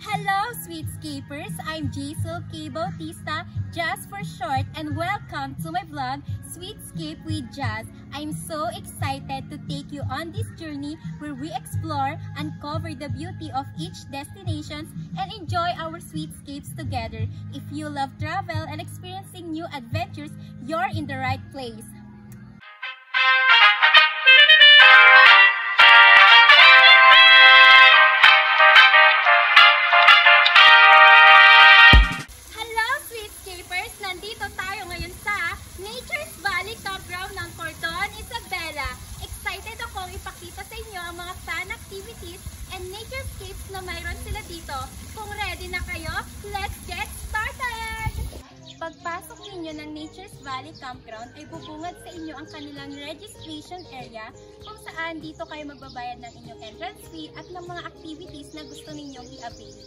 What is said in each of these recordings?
Hello, Sweetscapers! I'm Jaisal K. Bautista, Jazz for short, and welcome to my vlog, Sweetscape with Jazz. I'm so excited to take you on this journey where we explore, uncover the beauty of each destination, and enjoy our sweetscapes together. If you love travel and experiencing new adventures, you're in the right place. Nandito tayo ngayon sa Nature's Valley Campground ng Cordon, Isabela. Excited akong ipakita sa inyo ang mga fun activities and naturescapes na mayroon sila dito. Kung ready na kayo, let's get started! Pagpasok ninyo ng Nature's Valley Campground ay bubungad sa inyo ang kanilang registration area kung saan dito kayo magbabayad ng inyong entrance fee at ng mga activities na gusto ninyong i-avail.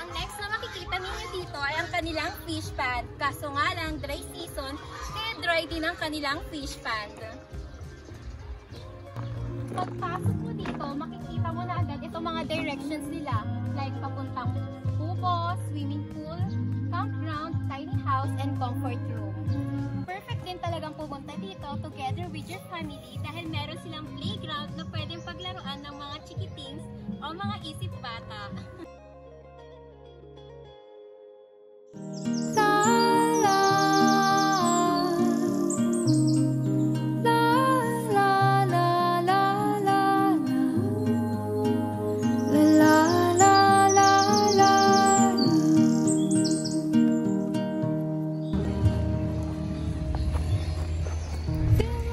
Ang next na makikita ninyo dito ay ang kanilang fish pond. Kaso nga lang, dry season, kaya dry din ang kanilang fish pond. Pagpasok mo dito, makikita mo na agad itong mga directions nila. Like papuntang kubo, swimming pool, campground, tiny house, and comfort room. Perfect din talagang pumunta dito together with your family dahil meron silang playground na pwedeng paglaruan ng mga chikitings o mga isip bata.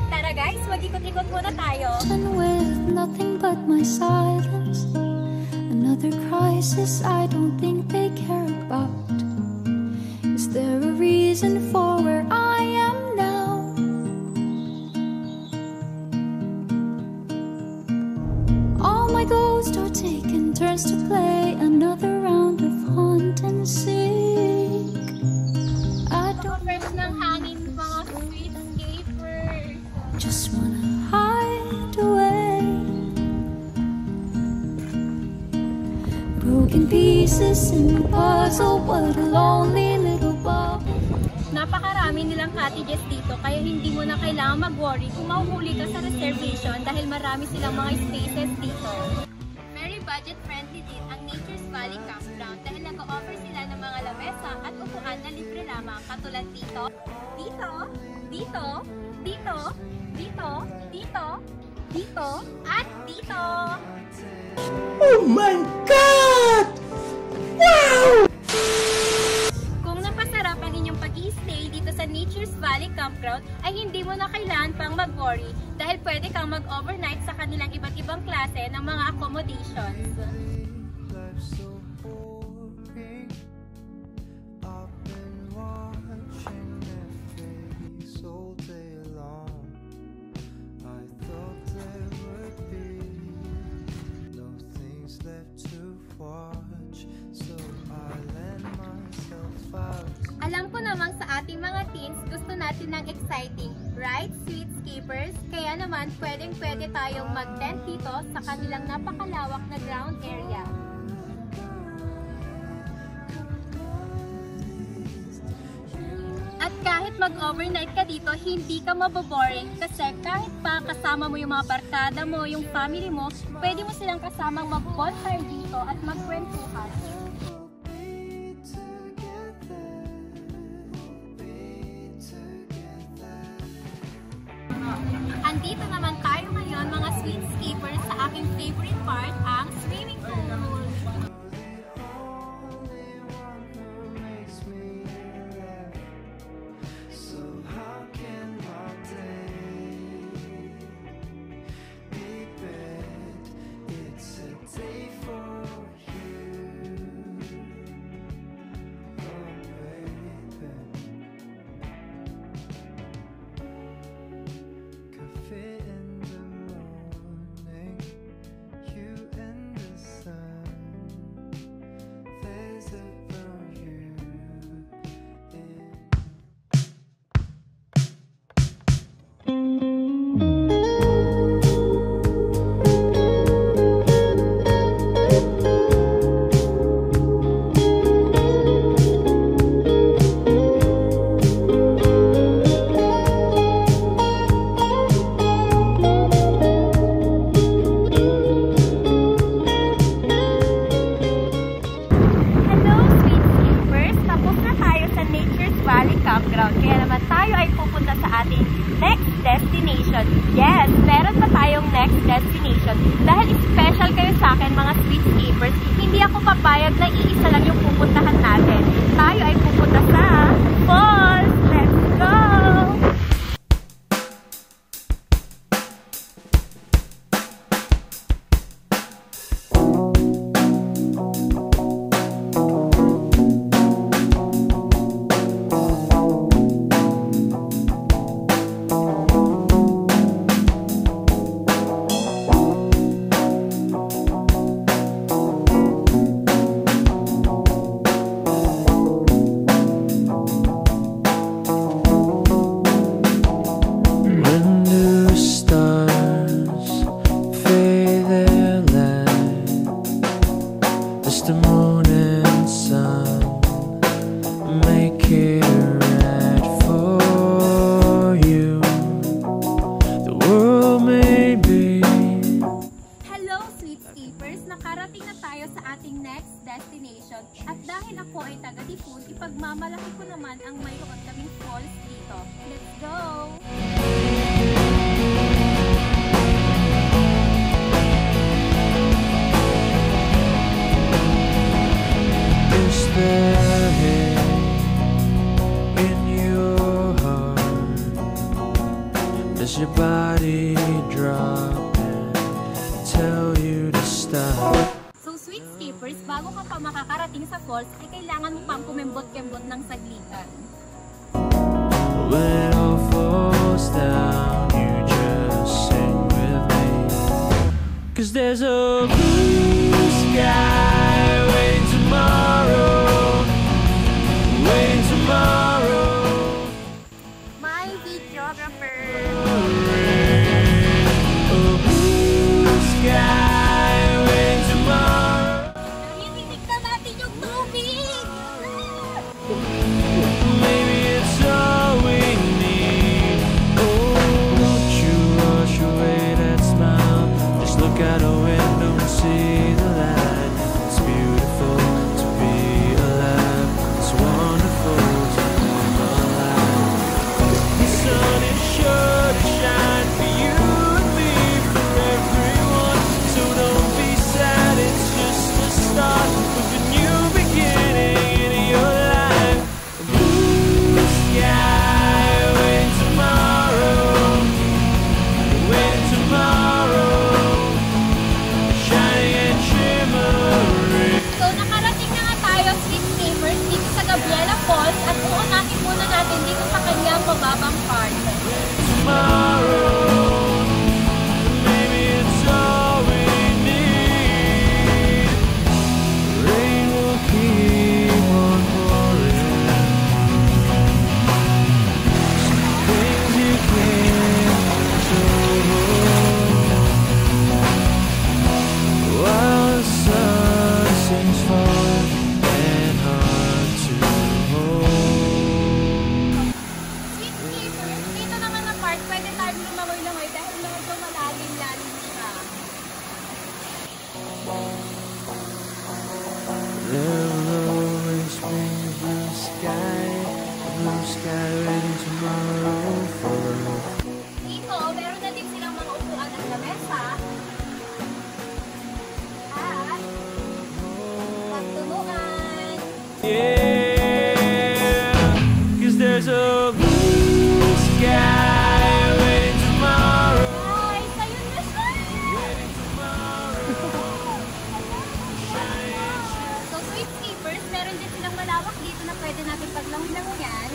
Tara guys, mag-ikot-ikot muna tayo. With nothing but my silence, another crisis I don't think they care about. Is there a reason for where I am now? All my ghosts are taking turns to play another round of hunt and seek. I don't Fresh ng hangin, mga sweetscapers. just wanna hide away. Broken pieces in a puzzle, what a lonely little bubble. Napakarami nilang cottages dito kaya hindi mo na kailangan mag-worry kung mahuhuli ka sa reservation dahil marami silang mga spaces dito. Very budget-friendly din ang Nature's Valley Campground dahil nag-offer sila ng mga lamesa at upuan na libre lamang katulad dito, dito, dito, dito, dito, dito, dito, at dito. Oh my God! Wow! Kung napasarap ang inyong pag-i-stay dito sa Nature's Valley Campground, ay hindi mo na kailangan pang mag-worry dahil pwede kang mag-overnight sa kanilang iba't ibang klase ng mga accommodations. Alam ko namang sa ating mga teens, gusto natin ng exciting, right, Sweetscapers? Kaya naman, pwedeng-pwede tayong mag-tent dito sa kanilang napakalawak na ground area. At kahit mag-overnight ka dito, hindi ka maboboring kasi kahit pa kasama mo yung mga barkada mo, yung family mo, pwede mo silang kasamang mag-bonfire dito at magkwentuhan. Andito naman tayo ngayon mga sweetscapers sa aking favorite part, ang swimming pool. Dahil special kayo sa akin mga streetscapers, hindi ako papayag na iisa lang yung pupuntahan natin. Tayo ay pupunta sa falls! Let's go! Nakarating na tayo sa ating next destination at dahil ako ay taga-Tipon, ipagmamalaki ko naman ang mayroon kaming falls dito. Let's go! Is there hate in your heart? Does your body drop and tell you to stop? So streetscapers, bago ka pa makakarating sa falls, ay kailangan mo pang kumembot-kembot ng saglitan. When it all falls down, you just sing with me. 'Cause there's a blue sky waiting tomorrow, waiting tomorrow. My videographer! A blue sky waiting tomorrow. Naririnig na natin yung tubig! Maybe it's all we need. Oh, won't you wash away that smile? Just look out a window and see the light. It's beautiful to be alive. It's wonderful to come alive. The sun is sure to shine for you and me, for everyone. So don't be sad, it's just the start of a new beginning in your life. Blue sky, wait tomorrow, wait tomorrow, shining and shimmering. So nakarating na nga tayo streetscapers dito sa Gabriela Falls at uunahin muna natin dito sa kanyang mababang part. Tomorrow, maybe it's all we need. Rain will keep on pouring. Some things you can't control. While the sun seems far and hard to hold. Streetscapers, dito naman na part, pwede tayo lumangoy-langoy dahil medyo malalim-lalim siya. There will always be a blue sky waiting tomorrow for us. Dito, meron na din silang mga upuan at lamesa. At pagtulungan. Yeah, 'cause there's a blue sky waiting tomorrow. Guys, ayun na siya! Waiting tomorrow. So, streetscapers, meron din silang malawak dito na pwede natin paglangoy-langoyan.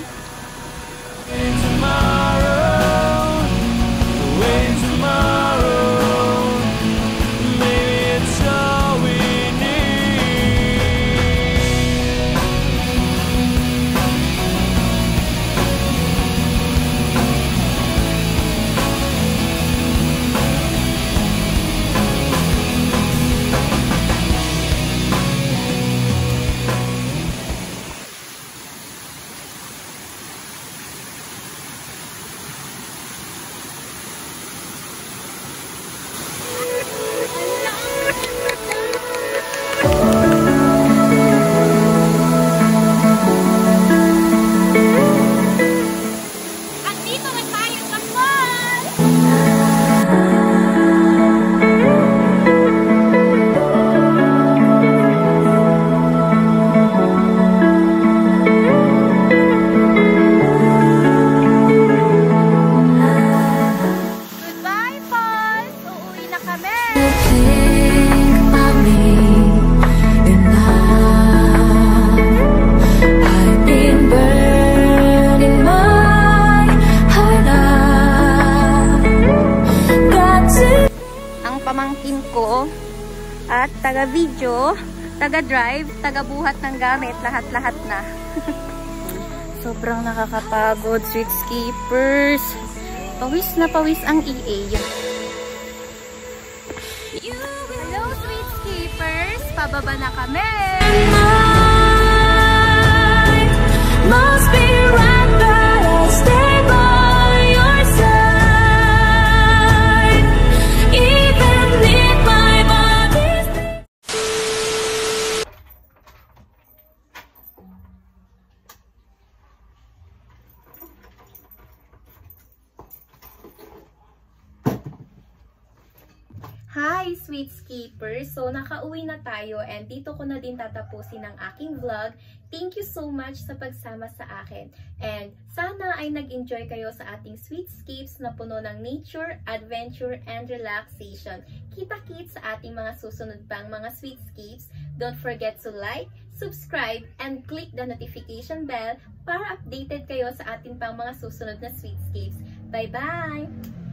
ko. At taga-video, taga-drive, taga-buhat ng gamit, lahat-lahat na. Sobrang nakakapagod, streetscapers. Pawis na pawis ang EA. Hello, streetscapers! Pababa na kami! Must be right, but I'll stay by your side. Even if my body's... Hi, Sweetscapers! So, nakauwi na tayo and dito ko na din tatapusin ang aking vlog. Thank you so much sa pagsama sa akin. And sana ay nag-enjoy kayo sa ating Sweetscapes na puno ng nature, adventure, and relaxation. Kita-kits sa ating mga susunod pang mga Sweetscapes. Don't forget to like, subscribe, and click the notification bell para updated kayo sa ating pang mga susunod na Sweetscapes. Bye-bye!